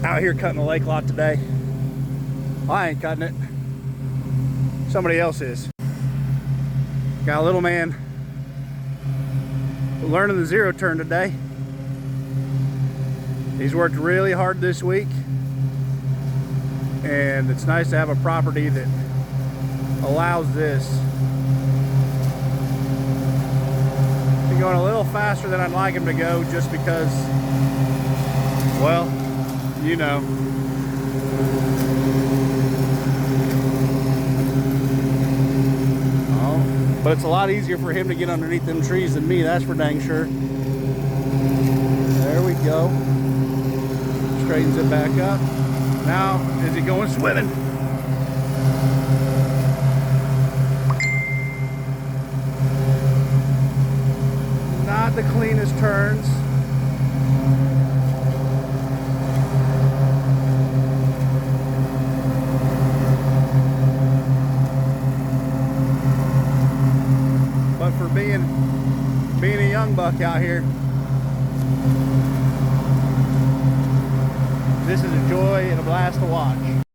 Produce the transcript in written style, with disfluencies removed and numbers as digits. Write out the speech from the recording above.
Out here cutting the lake lot today. I ain't cutting it. Somebody else is. Got a little man learning the zero turn today. He's worked really hard this week, and it's nice to have a property that allows this. He's going a little faster than I'd like him to go, just because, well, you know. Oh, but it's a lot easier for him to get underneath them trees than me, that's for dang sure. There we go. Straightens it back up. Now, is he going swimming? Not the cleanest turns. But for being a young buck out here, this is a joy and a blast to watch.